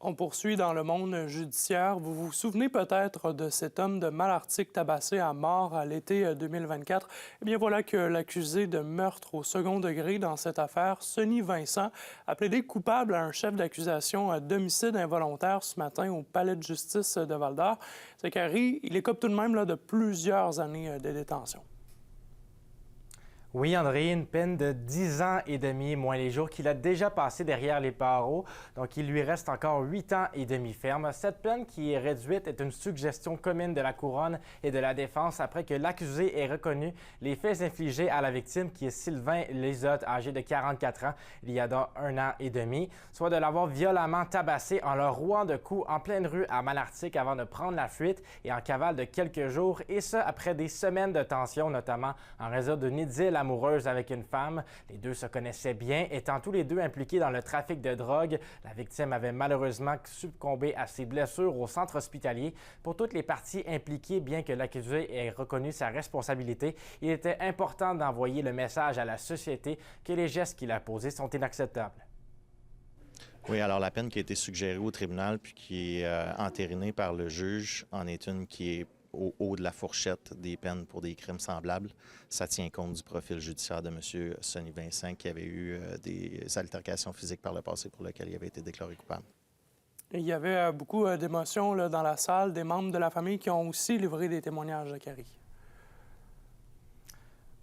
On poursuit dans le monde judiciaire. Vous vous souvenez peut-être de cet homme de Malartic tabassé à mort à l'été 2024? Eh bien, voilà que l'accusé de meurtre au second degré dans cette affaire, Sonny Vincent, a plaidé coupable à un chef d'accusation d'homicide involontaire ce matin au palais de justice de Val-d'Or. Zachary, il écope tout de même de plusieurs années de détention. Oui, André, une peine de 10 ans et demi, moins les jours qu'il a déjà passé derrière les barreaux. Donc, il lui reste encore 8 ans et demi ferme. Cette peine qui est réduite est une suggestion commune de la Couronne et de la Défense après que l'accusé ait reconnu les faits infligés à la victime, qui est Sylvain Lizotte, âgé de 44 ans, il y a donc 1 an et demi, soit de l'avoir violemment tabassé en le rouant de coups en pleine rue à Malartic avant de prendre la fuite et en cavale de quelques jours, et ce, après des semaines de tension, notamment en raison d'une idylle amoureuse avec une femme. Les deux se connaissaient bien, étant tous les deux impliqués dans le trafic de drogue. La victime avait malheureusement succombé à ses blessures au centre hospitalier. Pour toutes les parties impliquées, bien que l'accusé ait reconnu sa responsabilité, il était important d'envoyer le message à la société que les gestes qu'il a posés sont inacceptables. Oui, alors la peine qui a été suggérée au tribunal puis qui est entérinée par le juge en est une qui est au haut de la fourchette des peines pour des crimes semblables. Ça tient compte du profil judiciaire de M. Sonny Vincent qui avait eu des altercations physiques par le passé pour lesquelles il avait été déclaré coupable. Il y avait beaucoup d'émotions dans la salle, des membres de la famille qui ont aussi livré des témoignages, Zachary.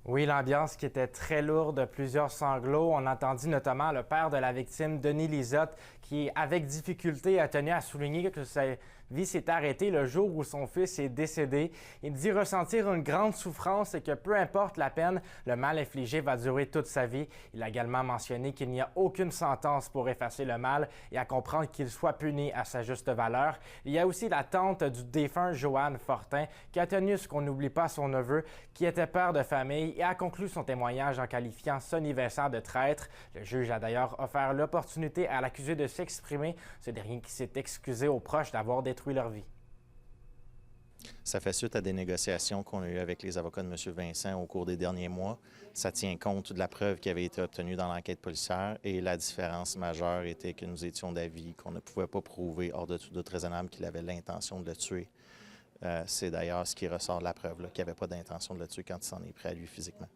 Oui, l'ambiance qui était très lourde, plusieurs sanglots. On a entendu notamment le père de la victime, Denis Lizotte, qui, avec difficulté, a tenu à souligner que sa vie s'est arrêtée le jour où son fils est décédé. Il dit ressentir une grande souffrance et que peu importe la peine, le mal infligé va durer toute sa vie. Il a également mentionné qu'il n'y a aucune sentence pour effacer le mal et à comprendre qu'il soit puni à sa juste valeur. Il y a aussi la tante du défunt Joanne Fortin, qui a tenu ce qu'on n'oublie pas son neveu, qui était père de famille, et a conclu son témoignage en qualifiant Sonny Vincent de traître. Le juge a d'ailleurs offert l'opportunité à l'accusé de s'exprimer, ce dernier qui s'est excusé aux proches d'avoir détruit leur vie. Ça fait suite à des négociations qu'on a eues avec les avocats de M. Vincent au cours des derniers mois. Ça tient compte de la preuve qui avait été obtenue dans l'enquête policière et la différence majeure était que nous étions d'avis qu'on ne pouvait pas prouver hors de tout doute raisonnable qu'il avait l'intention de le tuer. C'est d'ailleurs ce qui ressort de la preuve, qu'il n'y avait pas d'intention de le tuer quand il s'en est pris à lui physiquement.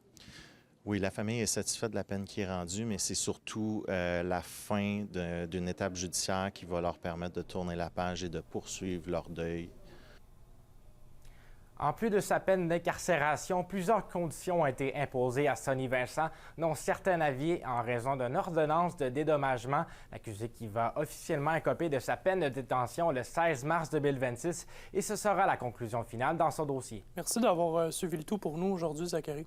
Oui, la famille est satisfaite de la peine qui est rendue, mais c'est surtout la fin d'une étape judiciaire qui va leur permettre de tourner la page et de poursuivre leur deuil. En plus de sa peine d'incarcération, plusieurs conditions ont été imposées à Sonny Vincent, dont certains avis en raison d'une ordonnance de dédommagement. L'accusé qui va officiellement écoper de sa peine de détention le 16 mars 2026, et ce sera la conclusion finale dans son dossier. Merci d'avoir suivi le tout pour nous aujourd'hui, Zachary.